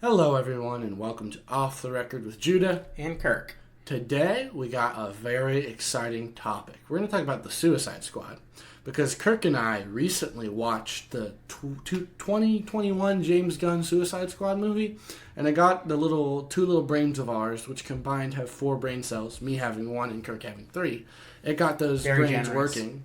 Hello, everyone, and welcome to Off the Record with Judah and Kirk. Today, we got a very exciting topic. We're going to talk about the Suicide Squad because Kirk and I recently watched the 2021 James Gunn Suicide Squad movie, and I got the two little brains of ours, which combined have 4 brain cells, me having 1 and Kirk having 3. It got those Very brains generous. working.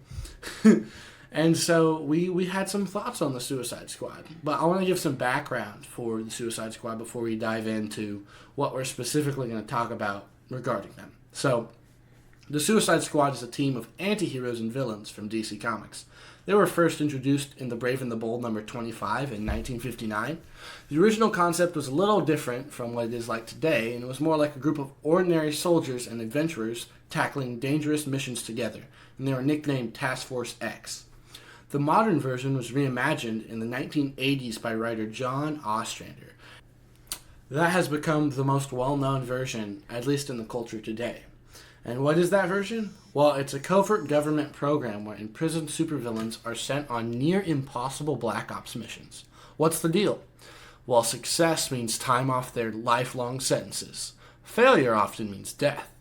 And so we had some thoughts on the Suicide Squad. But I want to give some background for the Suicide Squad before we dive into what we're specifically going to talk about regarding them. So, the Suicide Squad is a team of anti-heroes and villains from DC Comics. They were first introduced in The Brave and the Bold number 25 in 1959. The original concept was a little different from what it is like today, and it was more like a group of ordinary soldiers and adventurers tackling dangerous missions together, and they were nicknamed Task Force X. The modern version was reimagined in the 1980s by writer John Ostrander. That has become the most well-known version, at least in the culture today. And what is that version? Well, it's a covert government program where imprisoned supervillains are sent on near-impossible Black Ops missions. What's the deal? Well, success means time off their lifelong sentences. Failure often means death,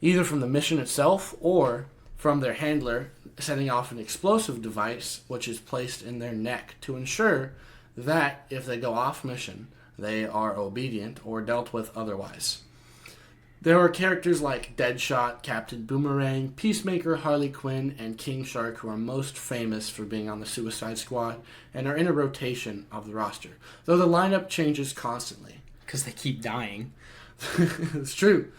either from the mission itself or from their handler setting off an explosive device which is placed in their neck to ensure that if they go off mission, they are obedient or dealt with otherwise. There are characters like Deadshot, Captain Boomerang, Peacemaker, Harley Quinn, and King Shark who are most famous for being on the Suicide Squad and are in a rotation of the roster, though the lineup changes constantly. Because they keep dying. It's true.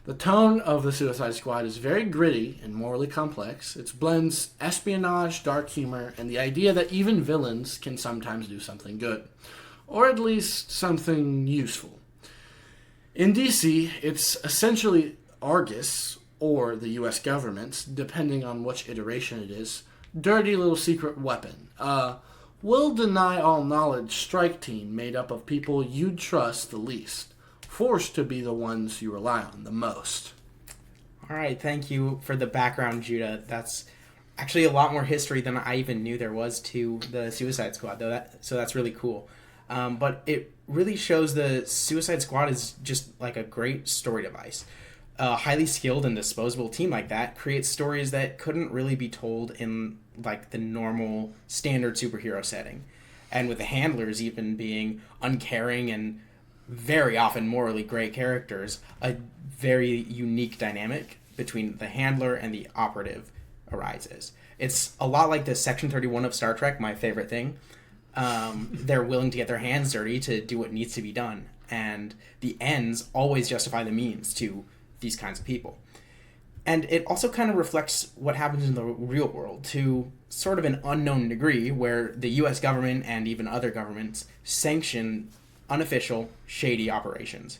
The tone of the Suicide Squad is very gritty and morally complex. It blends espionage, dark humor, and the idea that even villains can sometimes do something good, or at least something useful. In DC, it's essentially Argus, or the U.S. government's, depending on which iteration it is, dirty little secret weapon. Will deny all knowledge strike team made up of people you'd trust the least, forced to be the ones you rely on the most. All right, thank you for the background, Judah. That's actually a lot more history than I even knew there was to the Suicide Squad, so that's really cool. But it really shows the Suicide Squad is just like a great story device. A highly skilled and disposable team like that creates stories that couldn't really be told in like the normal standard superhero setting. And with the handlers even being uncaring and very often morally gray characters, a very unique dynamic between the handler and the operative arises. It's a lot like the Section 31 of Star Trek, my favorite thing. They're willing to get their hands dirty to do what needs to be done, and the ends always justify the means to these kinds of people. And it also kind of reflects what happens in the real world to sort of an unknown degree, where the U.S. government and even other governments sanction unofficial, shady operations.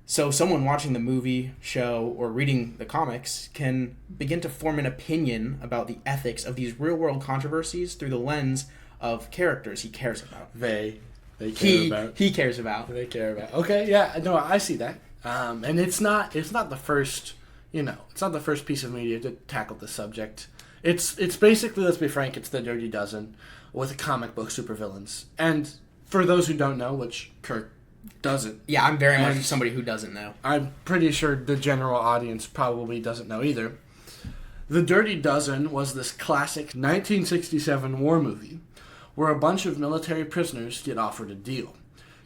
So someone watching the movie, show, or reading the comics can begin to form an opinion about the ethics of these real-world controversies through the lens of characters he cares about. They care about. He cares about. They care about. Okay, yeah, no, I see that. And it's not the first, it's not the first piece of media to tackle this subject. It's basically, let's be frank, it's the Dirty Dozen with comic book supervillains. And for those who don't know, which Kirk doesn't. Yeah, I'm very much somebody who doesn't know. I'm pretty sure the general audience probably doesn't know either. The Dirty Dozen was this classic 1967 war movie where a bunch of military prisoners get offered a deal.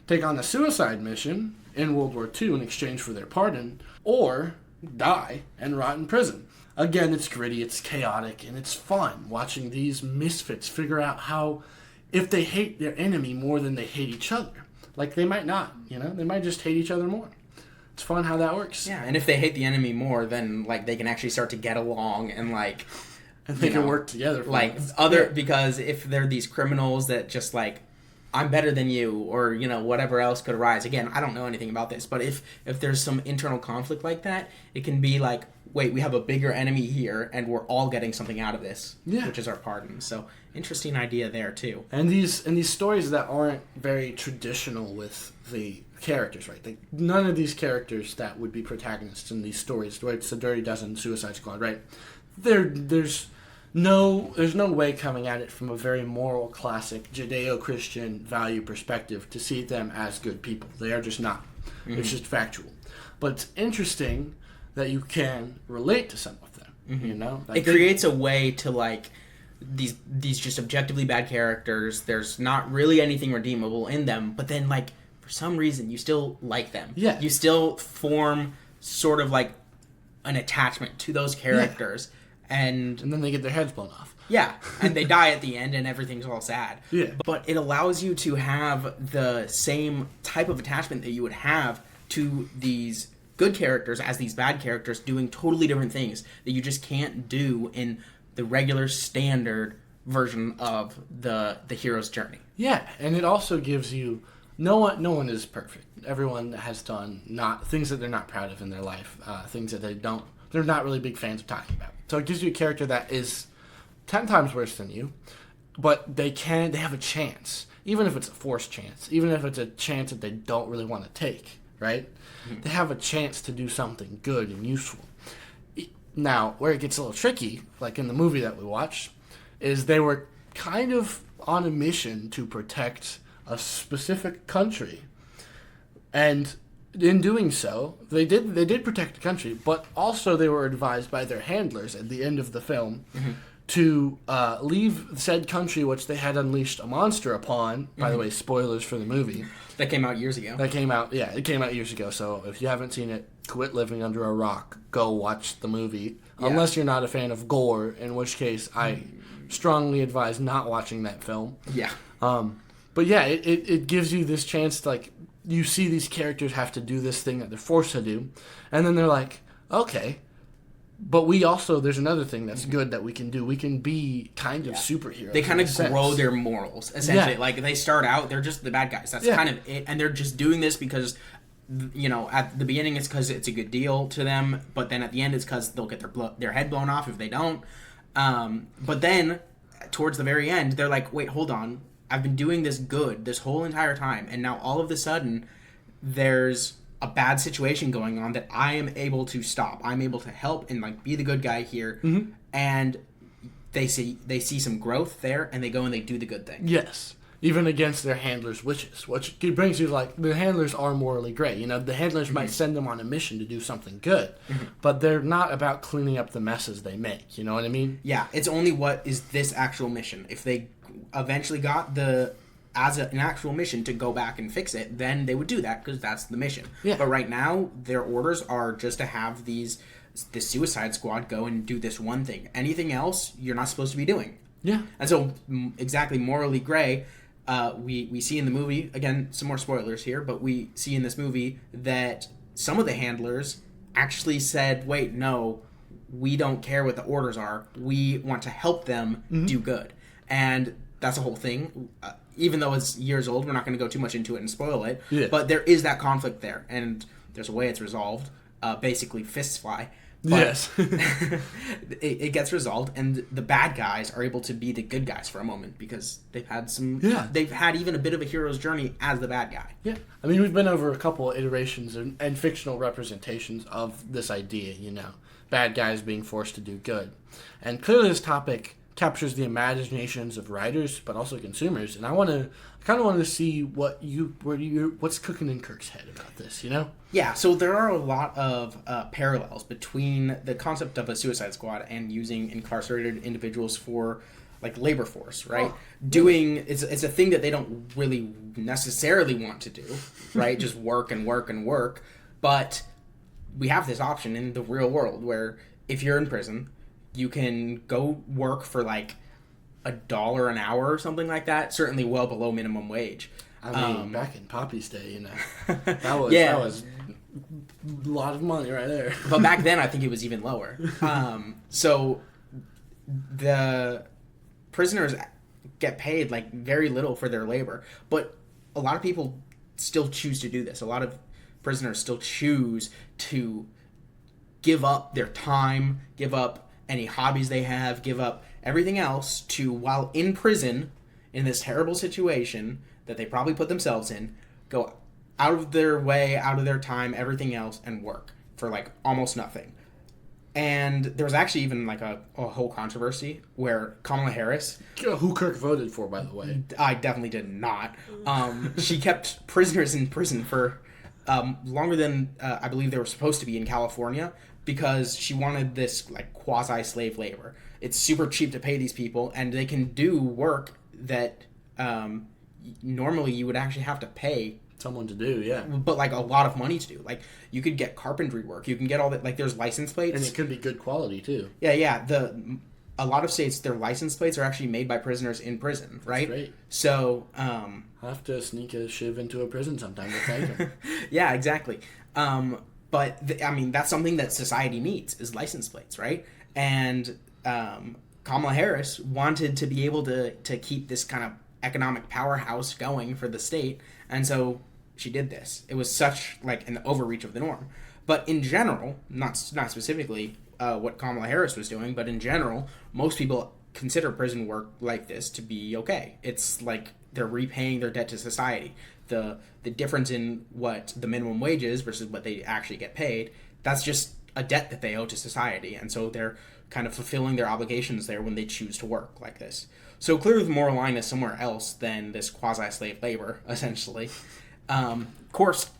Take on a suicide mission in World War II in exchange for their pardon, or die and rot in prison. Again, it's gritty, it's chaotic, and it's fun watching these misfits figure out how, if they hate their enemy more than they hate each other. Like, they might not, they might just hate each other more. It's fun how that works. Yeah, and if they hate the enemy more, then, like, they can actually start to get along and, like... And they can work together. Because if they're these criminals that just, like, I'm better than you, or, whatever else could arise. Again, I don't know anything about this, but if there's some internal conflict like that, it can be like, wait, we have a bigger enemy here, and we're all getting something out of this, which is our pardon. So, interesting idea there, too. And these stories that aren't very traditional with the characters, right? Like, none of these characters that would be protagonists in these stories, right? It's the Dirty Dozen, Suicide Squad, right? There's no, there's no way coming at it from a very moral, classic Judeo-Christian value perspective to see them as good people. They are just not. Mm-hmm. It's just factual. But it's interesting that you can relate to some of them. Mm-hmm. You know, like it creates a way to like these just objectively bad characters. There's not really anything redeemable in them, but then like for some reason you still like them. Yeah, you still form sort of like an attachment to those characters. Yeah. And then they get their heads blown off. Yeah, and they die at the end and everything's all sad. Yeah. But it allows you to have the same type of attachment that you would have to these good characters as these bad characters doing totally different things that you just can't do in the regular standard version of the hero's journey. Yeah, and it also gives you no one is perfect. Everyone has done things that they're not proud of in their life, things that they're not really big fans of talking about. So it gives you a character that is 10 times worse than you, but they have a chance, even if it's a forced chance, even if it's a chance that they don't really want to take, right? Mm-hmm. They have a chance to do something good and useful. Now, where it gets a little tricky, like in the movie that we watched, is they were kind of on a mission to protect a specific country. And in doing so, they did protect the country, but also they were advised by their handlers at the end of the film mm-hmm. to leave said country, which they had unleashed a monster upon. Mm-hmm. By the way, spoilers for the movie. That came out years ago. It came out years ago. So if you haven't seen it, quit living under a rock. Go watch the movie. Yeah. Unless you're not a fan of gore, in which case I strongly advise not watching that film. Yeah. But yeah, it gives you this chance to, like, you see these characters have to do this thing that they're forced to do, and then they're like, okay, but there's another thing that's good that we can do. We can be kind of superheroes. They kind of grow their morals, essentially. Yeah. Like, they start out, they're just the bad guys. That's kind of it, and they're just doing this because, you know, at the beginning it's because it's a good deal to them, but then at the end it's because they'll get their head blown off if they don't. But then, towards the very end, they're like, wait, hold on. I've been doing this good this whole entire time, and now all of a sudden there's a bad situation going on that I am able to stop. I'm able to help and like be the good guy here. Mm-hmm. And they see some growth there, and they go and they do the good thing. Yes. Even against their handlers' wishes, which brings you, like, the handlers are morally gray. You know, the handlers mm-hmm. might send them on a mission to do something good, mm-hmm. but they're not about cleaning up the messes they make. You know what I mean? Yeah, it's only what is this actual mission. If they eventually got an actual mission to go back and fix it, then they would do that because that's the mission. Yeah. But right now, their orders are just to have this Suicide Squad go and do this one thing. Anything else, you're not supposed to be doing. Yeah. And so, exactly, morally gray. We see in the movie, again, some more spoilers here, but we see in this movie that some of the handlers actually said, wait, no, we don't care what the orders are. We want to help them mm-hmm. do good. And that's a whole thing. Even though it's years old, we're not going to go too much into it and spoil it. Yeah. But there is that conflict there, and there's a way it's resolved. Basically, fists fly. But yes. it gets resolved, and the bad guys are able to be the good guys for a moment because they've had they've had even a bit of a hero's journey as the bad guy. Yeah. I mean, we've been over a couple of iterations and fictional representations of this idea, you know, bad guys being forced to do good. And clearly this topic captures the imaginations of writers, but also consumers. And I kind of wanted to see what's cooking in Kirk's head about this, you know? Yeah, so there are a lot of parallels between the concept of a Suicide Squad and using incarcerated individuals for, like, labor force, right? It's a thing that they don't really necessarily want to do, right? Just work and work and work. But we have this option in the real world where if you're in prison, you can go work for like $1 an hour or something like that. Certainly well below minimum wage. I mean, back in Poppy's day, you know, that was a lot of money right there. But back then, I think it was even lower. So the prisoners get paid like very little for their labor, but a lot of people still choose to do this. A lot of prisoners still choose to give up their time, give up any hobbies they have, give up everything else to, while in prison, in this terrible situation that they probably put themselves in, go out of their way, out of their time, everything else, and work for, like, almost nothing. And there was actually even like a whole controversy where Kamala Harris, Who Kirk voted for, by the way. I definitely did not. She kept prisoners in prison for longer than I believe they were supposed to be in California, because she wanted this like quasi slave labor. It's super cheap to pay these people, and they can do work that normally you would actually have to pay Someone to do, yeah. but like a lot of money to do. Like you could get carpentry work, you can get all that. Like there's license plates, And it could be good quality, too. yeah. A lot of states, their license plates are actually made by prisoners in prison, right? That's great. So I'll have to sneak a shiv into a prison sometime to thank him. yeah, exactly. But I mean, that's something that society needs, is license plates, right? And Kamala Harris wanted to be able to keep this kind of economic powerhouse going for the state, and so she did this. It was such like an overreach of the norm. But in general, not specifically what Kamala Harris was doing, but in general, most people consider prison work like this to be okay. It's like they're repaying their debt to society. The difference in what the minimum wage is versus what they actually get paid, that's just a debt that they owe to society, and so they're kind of fulfilling their obligations there when they choose to work like this. So clearly the moral line is somewhere else than this quasi-slave labor, essentially. Courts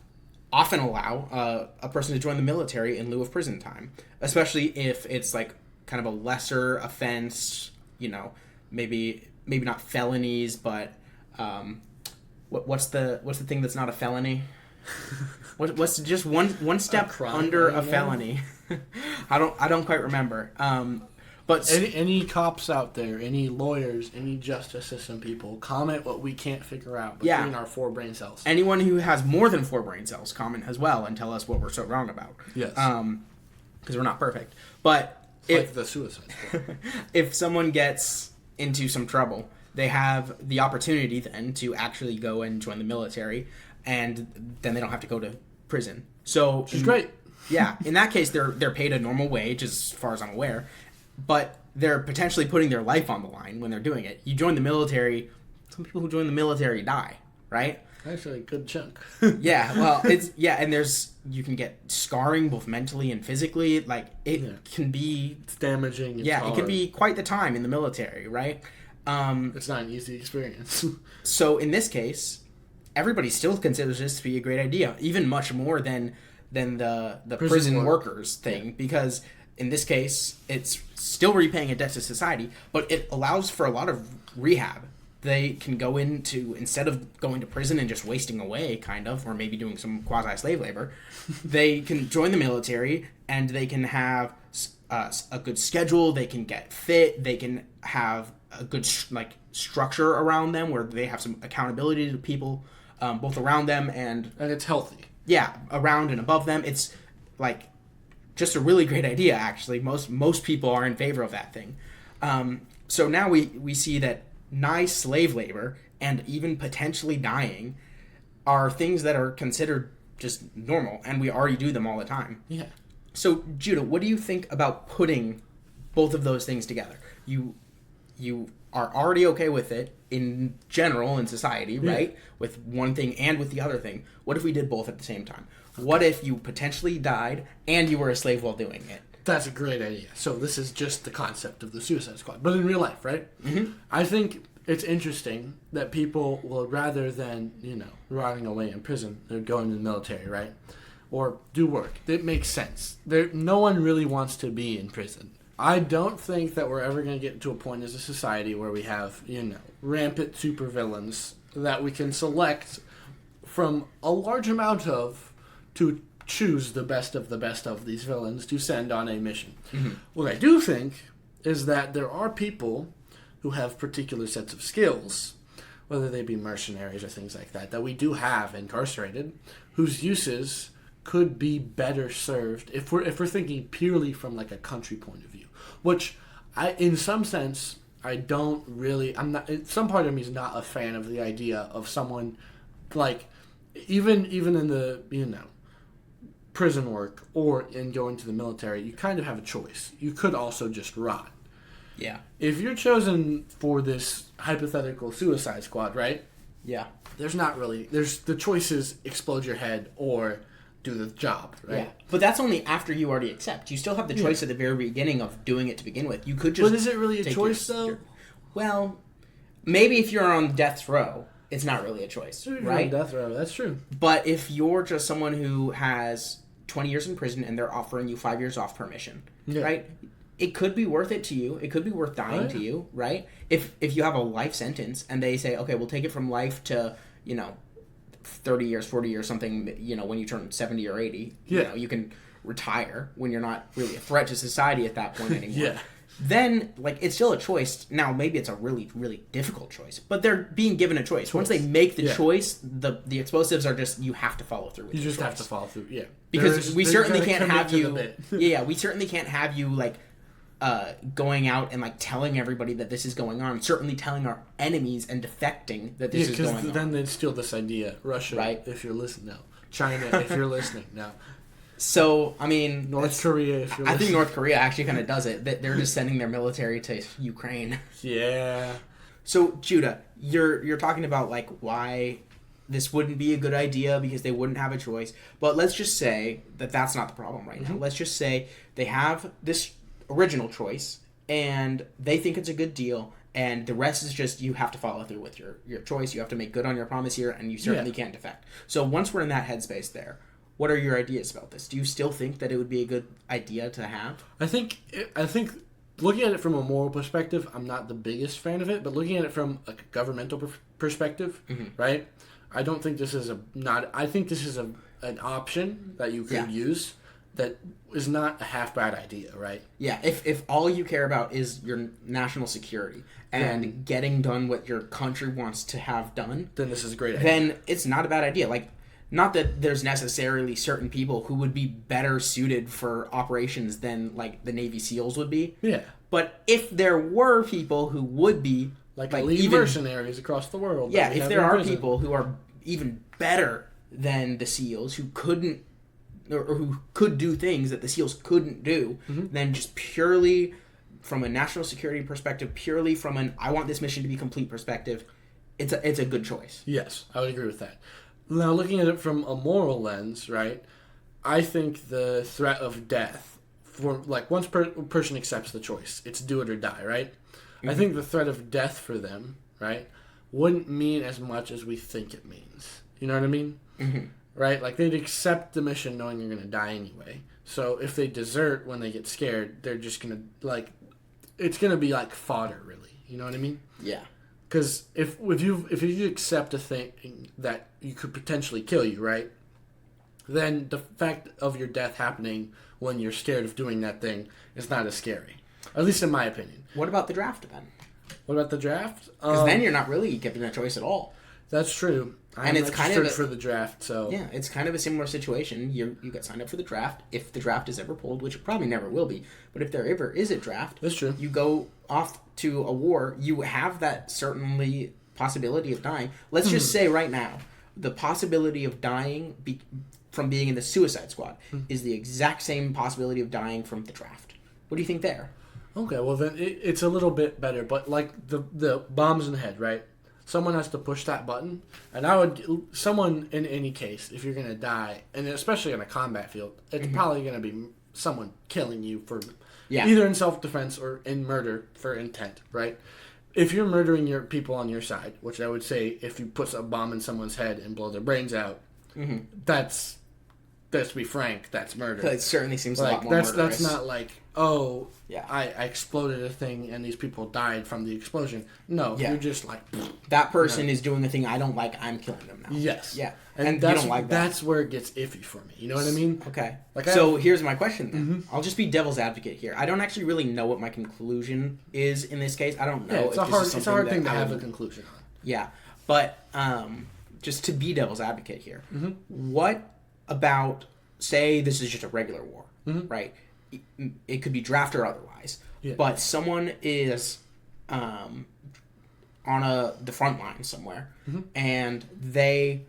often allow a person to join the military in lieu of prison time, especially if it's like kind of a lesser offense, maybe not felonies, but what's the thing that's not a felony? What's just one step under a felony? I don't quite remember. But any cops out there, any lawyers, any justice system people, comment what we can't figure out between our 4 brain cells. Anyone who has more than 4 brain cells, comment as well and tell us what we're so wrong about. Yes. Because we're not perfect. But like the Suicide Squad. If someone gets into some trouble, they have the opportunity then to actually go and join the military, and then they don't have to go to prison. So which is great. Yeah, in that case, they're paid a normal wage, as far as I'm aware, but they're potentially putting their life on the line when they're doing it. You join the military, some people who join the military die, right? Actually, a good chunk. Yeah, well, and you can get scarring both mentally and physically. Like, it can be... It's damaging. It's hard. It can be quite the time in the military, right? It's not an easy experience. So, in this case, everybody still considers this to be a great idea, even much more than the prison workers thing, because in this case, it's still repaying a debt to society, but it allows for a lot of rehab. They can go into, instead of going to prison and just wasting away, kind of, or maybe doing some quasi-slave labor, they can join the military, and they can have a good schedule, they can get fit, they can have a good structure around them where they have some accountability to people both around them and it's healthy. Yeah, around and above them. It's like just a really great idea, actually. Most people are in favor of that thing. So now we see that nice slave labor and even potentially dying are things that are considered just normal, and we already do them all the time. Yeah. So, Judah, what do you think about putting both of those things together? You are already okay with it in general in society, right? With one thing and with the other thing. What if we did both at the same time? What if you potentially died and you were a slave while doing it? That's a great idea. So this is just the concept of the Suicide Squad, but in real life, right? Mm-hmm. I think it's interesting that people will, rather than, rotting away in prison, they're going to the military, right? Or do work. It makes sense. No one really wants to be in prison. I don't think that we're ever going to get to a point as a society where we have, rampant supervillains that we can select from a large amount of to choose the best of these villains to send on a mission. Mm-hmm. What I do think is that there are people who have particular sets of skills, whether they be mercenaries or things like that we do have incarcerated, whose uses could be better served if we're thinking purely from like a country point of view, which in some sense I'm not. Some part of me is not a fan of the idea of someone like even in the prison work or in going to the military. You kind of have a choice. You could also just rot. Yeah. If you're chosen for this hypothetical Suicide Squad, right? Yeah. There's the choices: explode your head or do the job, right? Yeah. But that's only after you already accept. You still have the choice at the very beginning of doing it to begin with. You could just. But is it really a choice, though? Well, maybe if you're on death row, it's not really a choice, right? On death row, that's true. But if you're just someone who has 20 years in prison and they're offering you 5 years off permission, right? It could be worth it to you. It could be worth dying to you, right? If you have a life sentence and they say, okay, we'll take it from life to, 30 years, 40 years, something, when you turn 70 or 80, you can retire when you're not really a threat to society at that point anymore. Then, it's still a choice. Now, maybe it's a really, really difficult choice, but they're being given a choice. Once they make the choice, the explosives are just, you have to follow through with it. You just have to follow through, Because we certainly can't have you... we certainly can't have you, going out and telling everybody that this is going on. Certainly telling our enemies and defecting that this is going on. Because then they'd steal this idea. Russia, right? If you're listening now. China, if you're listening now. So, I mean... North Korea, if you're listening. I think North Korea actually kind of does it. They're just sending their military to Ukraine. Yeah. So, Judah, you're talking about, why this wouldn't be a good idea because they wouldn't have a choice. But let's just say that that's not the problem right now. Let's just say they have this original choice, and they think it's a good deal, and the rest is just you have to follow through with your choice. You have to make good on your promise here, and you certainly can't defect. So once we're in that headspace there, what are your ideas about this? Do you still think that it would be a good idea to have? I think looking at it from a moral perspective, I'm not the biggest fan of it, but looking at it from a governmental perspective, right? I don't think this is I think this is an option that you could use that is not a half bad idea, right? Yeah, if all you care about is your national security and getting done what your country wants to have done, then this is a great idea. Then it's not a bad idea. Not that there's necessarily certain people who would be better suited for operations than the Navy SEALs would be. Yeah. But if there were people who would be elite mercenaries across the world. Yeah, if there are people who are even better than the SEALs who couldn't or who could do things that the SEALs couldn't do, then just purely from a national security perspective, purely from an I want this mission to be complete perspective, it's a good choice. Yes, I would agree with that. Now, looking at it from a moral lens, right, I think the threat of death, for once person accepts the choice, it's do it or die, right? I think the threat of death for them, right, wouldn't mean as much as we think it means. You know what I mean? Right? They'd accept the mission knowing you're going to die anyway. So if they desert when they get scared, they're just going to, it's going to be fodder, really. You know what I mean? Yeah. Because if you accept a thing that you could potentially kill you, right? Then the fact of your death happening when you're scared of doing that thing is not as scary. At least in my opinion. What about the draft, then? What about the draft? Because then you're not really given a choice at all. That's true. I'm it's kind of for the draft, so yeah, it's kind of a similar situation. You got signed up for the draft. If the draft is ever pulled, which it probably never will be, but if there ever is a draft, that's true. You go off to a war. You have that certainly possibility of dying. Let's just say right now, the possibility of dying from being in the Suicide Squad is the exact same possibility of dying from the draft. What do you think there? Okay, well then it's a little bit better, but the bombs in the head, right? Someone has to push that button, and someone in any case, if you're gonna die, and especially in a combat field, it's probably gonna be someone killing you for either in self-defense or in murder for intent, right? If you're murdering your people on your side, which I would say, if you put a bomb in someone's head and blow their brains out, that's to be frank, that's murder. It certainly seems a lot more murderous. That's not I exploded a thing and these people died from the explosion. No, you're just that person is doing a thing I don't like, I'm killing them now. Yes. Yeah. And you don't like that. That's where it gets iffy for me. You know what I mean? Okay. So here's my question then. I'll just be devil's advocate here. I don't actually really know what my conclusion is in this case. I don't know. Yeah, it's a hard thing to have a conclusion on. Yeah. But just to be devil's advocate here, what about, say this is just a regular war, right? It could be draft or otherwise, but someone is on the front line somewhere, and they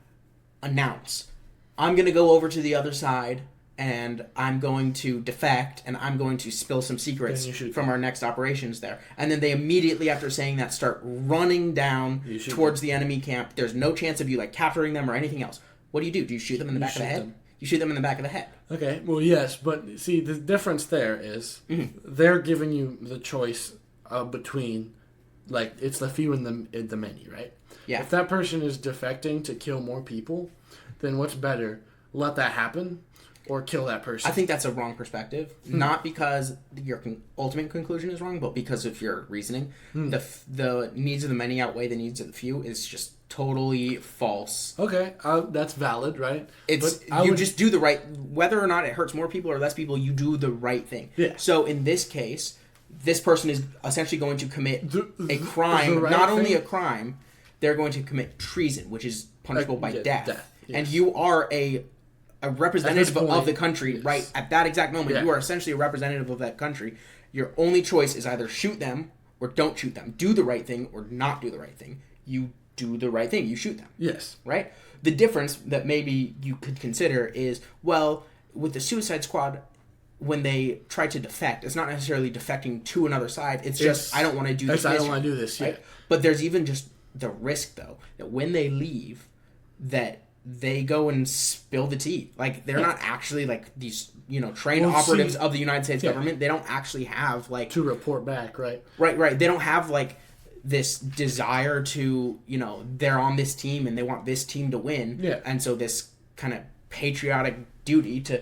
announce, I'm going to go over to the other side, and I'm going to defect, and I'm going to spill some secrets from our next operations there. And then they immediately, after saying that, start running down towards the enemy camp. There's no chance of you capturing them or anything else. What do? Do you shoot them in the back of the head? you shoot them in the back of the head. Okay, well, yes, but see, the difference there is they're giving you the choice between, like, it's the few and the many, right? Yeah. If that person is defecting to kill more people, then what's better? Let that happen or kill that person? I think that's a wrong perspective. Not because your ultimate conclusion is wrong, but because of your reasoning. The needs of the many outweigh the needs of the few is just totally false. Okay, that's valid, right? It's just do the right, whether or not it hurts more people or less people, you do the right thing. Yeah. So in this case, this person is essentially going to commit a crime, right not only thing? a crime, they're going to commit treason, which is punishable by death. Yes. And you are a representative of the country, yes. right? At that exact moment, you are essentially a representative of that country. Your only choice is either shoot them or don't shoot them. Do the right thing or not do the right thing. You do the right thing. You shoot them. Yes. Right? The difference that maybe you could consider is, well, with the Suicide Squad, when they try to defect, it's not necessarily defecting to another side. It's just, I don't want to do this. I don't want to do this, right? But there's even just the risk, though, that when they leave, that they go and spill the tea. Like, they're not actually, like, these, trained operatives of the United States government. They don't actually have, like... To report back, right? Right. They don't have, like, this desire to, they're on this team and they want this team to win. Yeah. And so this kind of patriotic duty to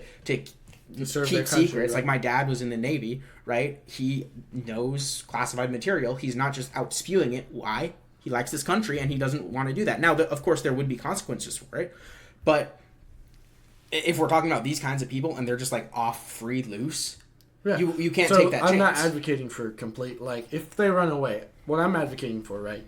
serve keep their country, secrets. right? Like, my dad was in the Navy, right? He knows classified material. He's not just out spewing it. Why? He likes this country, and he doesn't want to do that. Now, of course, there would be consequences for it, but if we're talking about these kinds of people, and they're just, like, off, free, loose, you can't take that chance. I'm not advocating for complete, like, if they run away, what I'm advocating for, right,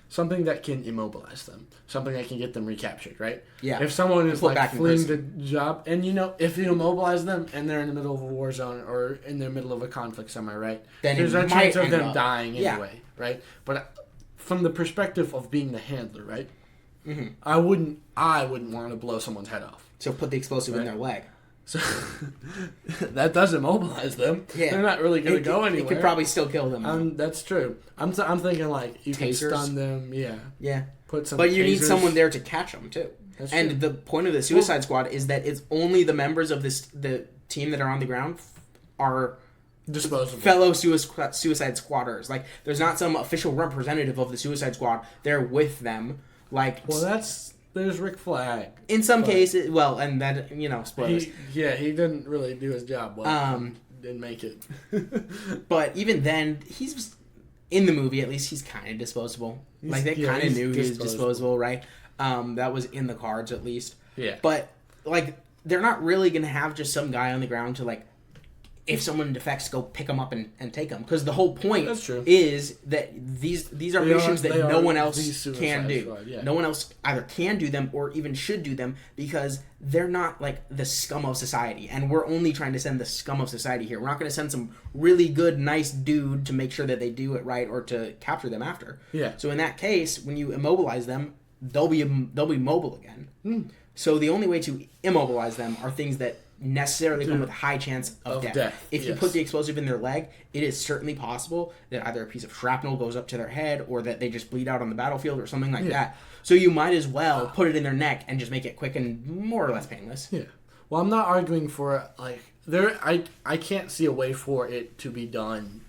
something that can immobilize them, something that can get them recaptured, right? Yeah. If someone is, like, fleeing the job, and, if you immobilize them, and they're in the middle of a war zone, or in the middle of a conflict somewhere, right, then there's a chance of them dying anyway, right? But... from the perspective of being the handler, right? Mm-hmm. I wouldn't want to blow someone's head off. So put the explosive in their leg. So that does immobilize them. Yeah. They're not really going to go anywhere. It could probably still kill them. That's true. I'm thinking like you Tasers. can stun them. Yeah. Yeah. Put some. But you tasers. need someone there to catch them too. That's and true. the point of the Suicide Squad is that it's only the members of the team that are on the ground are disposable. Fellow Suicide Squatters. Like, there's not some official representative of the Suicide Squad. They're with them. Like, well, there's Rick Flag. In some cases, well, and that, spoilers. He didn't really do his job well. Didn't make it. But even then, he's in the movie. At least he's kind of disposable. Like, they kind of knew he was disposable, right? That was in the cards, at least. Yeah. But like, they're not really gonna have just some guy on the ground to, like, if someone defects, go pick them up and take them. Because the whole point is that these are missions that no one else can do. Squad, yeah. No one else either can do them or even should do them because they're not, like, the scum of society. And we're only trying to send the scum of society here. We're not going to send some really good, nice dude to make sure that they do it right or to capture them after. Yeah. So in that case, when you immobilize them, they'll be mobile again. Mm. So the only way to immobilize them are things that necessarily come with a high chance of death. If you put the explosive in their leg, it is certainly possible that either a piece of shrapnel goes up to their head or that they just bleed out on the battlefield or something like that. So you might as well put it in their neck and just make it quick and more or less painless. Yeah. Well, I'm not arguing for, like, I can't see a way for it to be done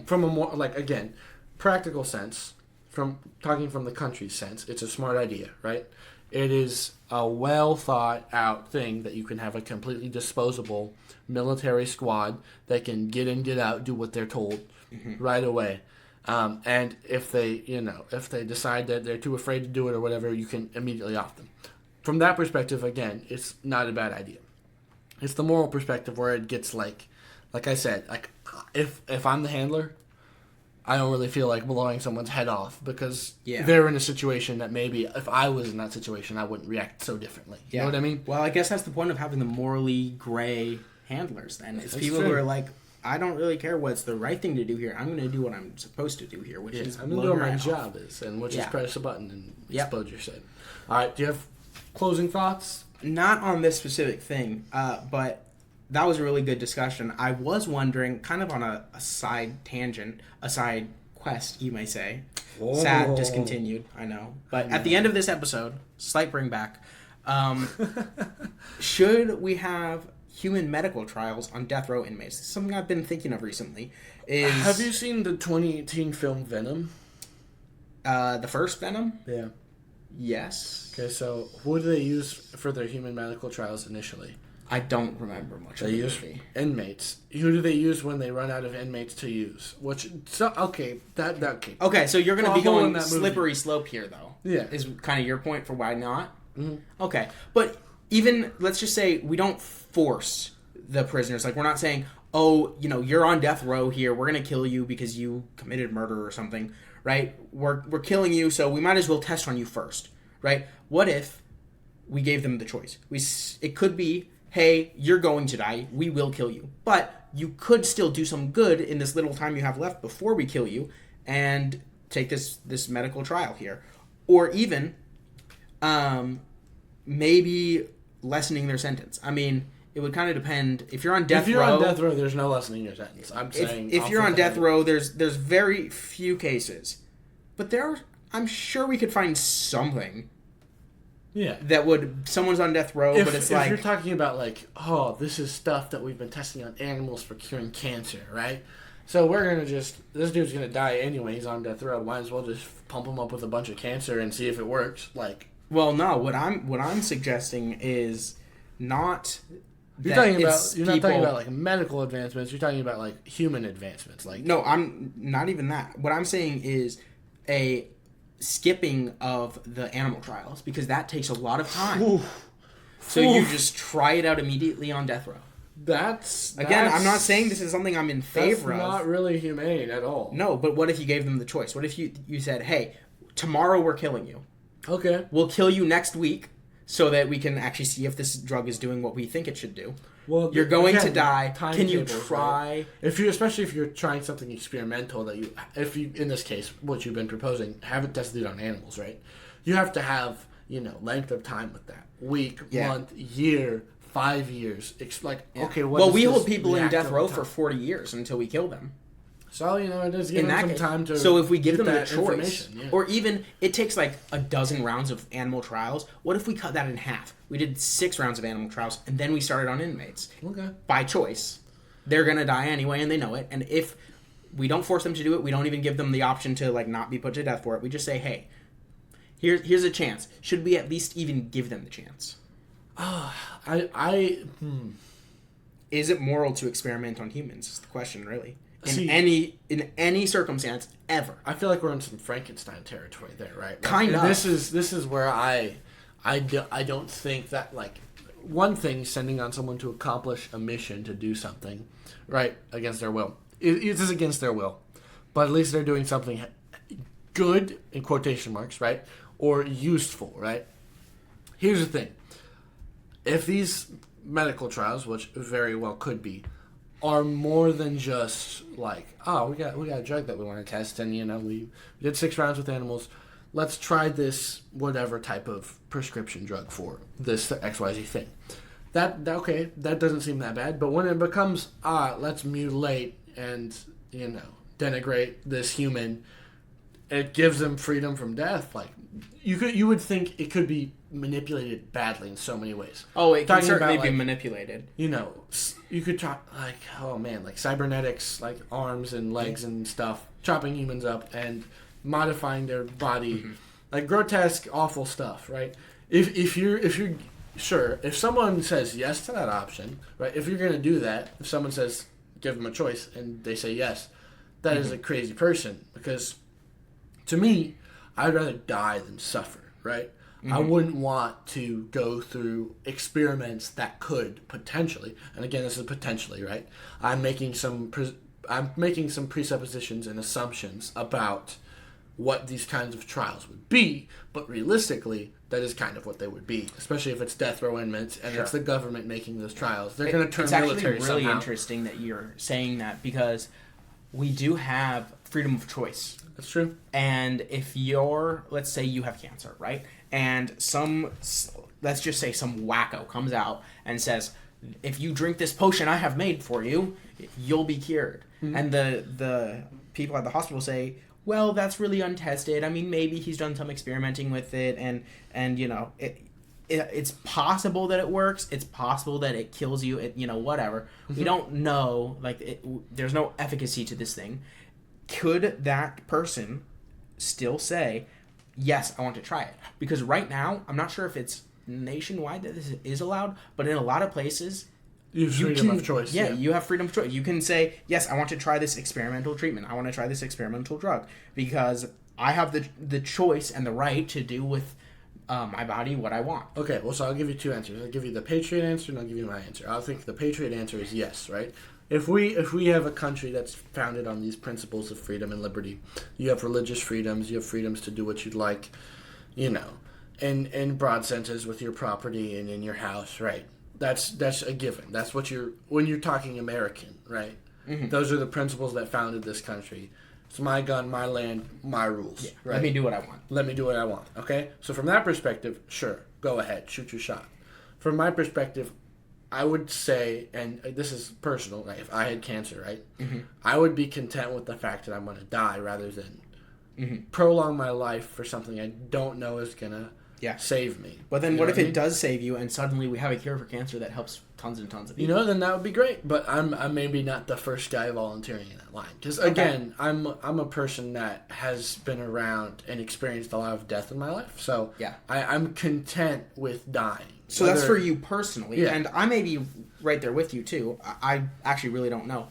from a more, like, again, practical sense, from talking from the country's sense. It's a smart idea, right? It is a well thought out thing that you can have a completely disposable military squad that can get in, get out, do what they're told right away. And if they decide that they're too afraid to do it or whatever, you can immediately off them. From that perspective, again, it's not a bad idea. It's the moral perspective where it gets like I said, like if I'm the handler, I don't really feel like blowing someone's head off because they're in a situation that maybe if I was in that situation, I wouldn't react so differently. You know what I mean? Well, I guess that's the point of having the morally gray handlers then. It's people who are like, I don't really care what's the right thing to do here. I'm going to do what I'm supposed to do here, which is I'm going to do what my job is, and which is press a button and explode your shit. All right, do you have closing thoughts? Not on this specific thing, but that was a really good discussion. I was wondering, kind of on a side tangent, a side quest, you may say. Whoa. Sad, discontinued, I know. But at the end of this episode, slight bring back, should we have human medical trials on death row inmates? This is something I've been thinking of recently. Have you seen the 2018 film Venom? The first Venom? Yeah. Yes. Okay, so who do they use for their human medical trials initially? I don't remember much of the movie. Inmates. Who do they use when they run out of inmates to use? Okay. Okay, so you're going to be going slippery slope here, though. Yeah. Is kind of your point for why not? Mm-hmm. Okay, but even, let's just say we don't force the prisoners. Like, we're not saying, oh, you're on death row here. We're going to kill you because you committed murder or something, right? We're killing you, so we might as well test on you first, right? What if we gave them the choice? It could be, hey, you're going to die. We will kill you. But you could still do some good in this little time you have left before we kill you and take this medical trial here. Or even maybe lessening their sentence. I mean, it would kind of depend. If you're on death row... If you're on death row, there's no lessening your sentence. I'm saying... If you're on death row, there's very few cases. But I'm sure we could find something. Yeah. Someone's on death row, but it's if like... If you're talking about this is stuff that we've been testing on animals for curing cancer, right? So we're going to this dude's going to die anyway, he's on death row, might as well just pump him up with a bunch of cancer and see if it works, Well, no, what I'm suggesting is not... You're not talking about medical advancements, you're talking about human advancements. No, I'm not even that. What I'm saying is a skipping of the animal trials, because that takes a lot of time. Oof. So you just try it out immediately on death row. Again, I'm not saying this is something I'm in favor of. That's not really humane at all. No, but what if you gave them the choice? What if you said, hey, tomorrow we're killing you. Okay. We'll kill you next week so that we can actually see if this drug is doing what we think it should do. Well, you're going to die. Can you try? Right? Especially if you're trying something experimental in this case, what you've been proposing, have it tested on animals, right? You have to have, length of time with that. Week, month, year, 5 years. Okay, we hold people in death row for 40 years until we kill them. So, it does give them some time to... So if we give them the choice, or even it takes a dozen rounds of animal trials, what if we cut that in half? We did 6 rounds of animal trials, and then we started on inmates. Okay. By choice. They're going to die anyway, and they know it. And if we don't force them to do it, we don't even give them the option to, not be put to death for it. We just say, hey, here's a chance. Should we at least even give them the chance? Is it moral to experiment on humans is the question, really. In any circumstance ever. I feel like we're in some Frankenstein territory there, right? Kind of. This is where I don't think that one thing, sending on someone to accomplish a mission to do something, right, against their will. It is against their will, but at least they're doing something good in quotation marks, right, or useful, right. Here's the thing: if these medical trials, which very well could be, are more than just we got a drug that we want to test, and we did 6 rounds with animals. Let's try this whatever type of prescription drug for this XYZ thing. That doesn't seem that bad. But when it becomes let's mutilate and denigrate this human, it gives them freedom from death. You would think it could be manipulated badly in so many ways. Oh, it can certainly be manipulated. You could talk cybernetics, arms and legs and stuff, chopping humans up and modifying their body, grotesque, awful stuff, right? If you're sure, if someone says yes to that option, right? If you're gonna do that, if someone says give them a choice and they say yes, that is a crazy person, because to me, I'd rather die than suffer, right? Mm-hmm. I wouldn't want to go through experiments that could potentially, and again, this is potentially, right? I'm making some presuppositions and assumptions about what these kinds of trials would be, but realistically, that is kind of what they would be, especially if it's death row inmates and it's the government making those trials. They're going to turn military It's actually really interesting that you're saying that, because we do have freedom of choice. That's true. And if let's say you have cancer, right? And let's just say some wacko comes out and says, if you drink this potion I have made for you, you'll be cured. Mm-hmm. And the people at the hospital say, well, that's really untested. I mean, maybe he's done some experimenting with it, and it's possible that it works. It's possible that it kills you. Whatever. We don't know. Like, there's no efficacy to this thing. Could that person still say, yes, I want to try it? Because right now, I'm not sure if it's nationwide that this is allowed, but in a lot of places, you have freedom of choice. Yeah, you have freedom of choice. You can say, yes, I want to try this experimental treatment. I want to try this experimental drug because I have the choice and the right to do with my body what I want. Okay, well, so I'll give you two answers. I'll give you the Patriot answer and I'll give you my answer. I think the Patriot answer is yes, right? If we have a country that's founded on these principles of freedom and liberty, you have religious freedoms, you have freedoms to do what you'd like, in broad senses with your property and in your house, right? That's a given. That's what when you're talking American, right? Mm-hmm. Those are the principles that founded this country. It's my gun, my land, my rules. Yeah, right? Let me do what I want. Let me do what I want, okay? So from that perspective, sure, go ahead, shoot your shot. From my perspective, I would say, and this is personal, right? If I had cancer, right? Mm-hmm. I would be content with the fact that I'm going to die rather than prolong my life for something I don't know is going to save me. But then what if it does save you and suddenly we have a cure for cancer that helps tons and tons of people? Then that would be great. But I'm maybe not the first guy volunteering in that line. Because, again, I'm a person that has been around and experienced a lot of death in my life. So I'm content with dying. So that's for you personally. Yeah. And I may be right there with you, too. I actually really don't know.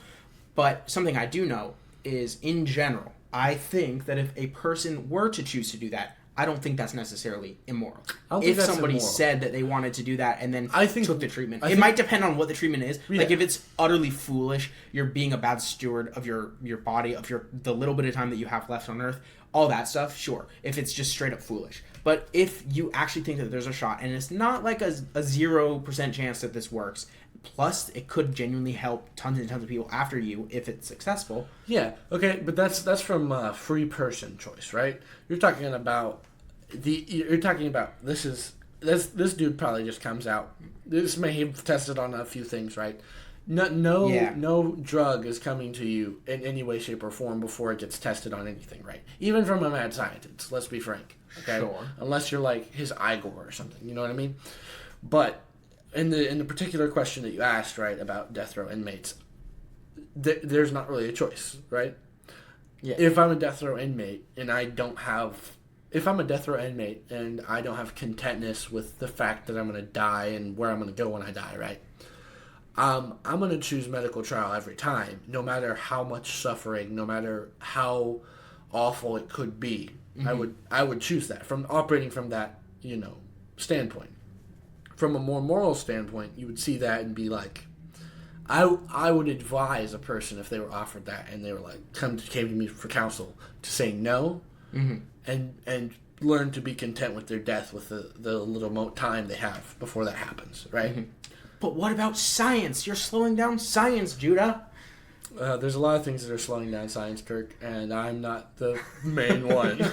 But something I do know is, in general, I think that if a person were to choose to do that, I don't think that's necessarily immoral. If somebody said that they wanted to do that and then took the treatment. It might depend on what the treatment is. Yeah. Like, if it's utterly foolish, you're being a bad steward of your body, of the little bit of time that you have left on Earth, all that stuff, sure. If it's just straight up foolish. But if you actually think that there's a shot, and it's not like a 0% chance that this works, plus it could genuinely help tons and tons of people after you if it's successful. Yeah, okay, but that's from free person choice, right? You're talking about this dude probably just comes out. This may have tested on a few things, right? No drug is coming to you in any way, shape, or form before it gets tested on anything, right? Even from a mad scientist, let's be frank. Okay? Sure. Unless you're like his Igor or something, you know what I mean? But in the particular question that you asked, right, about death row inmates, there's not really a choice, right? Yeah. If I'm a death row inmate and I don't have contentness with the fact that I'm going to die and where I'm going to go when I die, right? I'm going to choose medical trial every time, no matter how much suffering, no matter how awful it could be. Mm-hmm. I would choose that from operating from that, standpoint. From a more moral standpoint, you would see that and be like, I would advise a person if they were offered that and they were like came to me for counsel to say no, and learn to be content with their death with the little time they have before that happens, right? Mm-hmm. But what about science? You're slowing down science, Judah. There's a lot of things that are slowing down science, Kirk, and I'm not the main one.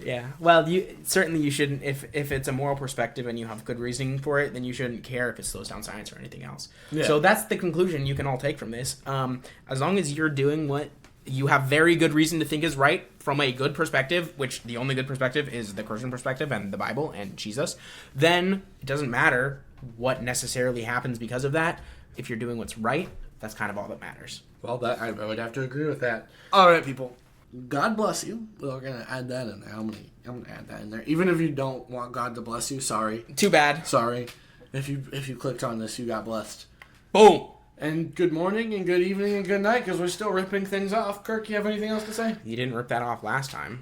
Yeah. Well, you shouldn't. If it's a moral perspective and you have good reasoning for it, then you shouldn't care if it slows down science or anything else. Yeah. So that's the conclusion you can all take from this. As long as you're doing what you have very good reason to think is right from a good perspective, which the only good perspective is the Christian perspective and the Bible and Jesus, then it doesn't matter what necessarily happens because of that. If you're doing what's right, that's kind of all that matters. Well, I would have to agree with that. All right, people. God bless you. We're going to add that in there. I'm going to add that in there. Even if you don't want God to bless you, sorry. Too bad. Sorry. If you clicked on this, you got blessed. Boom. And good morning and good evening and good night, because we're still ripping things off. Kirk, you have anything else to say? You didn't rip that off last time.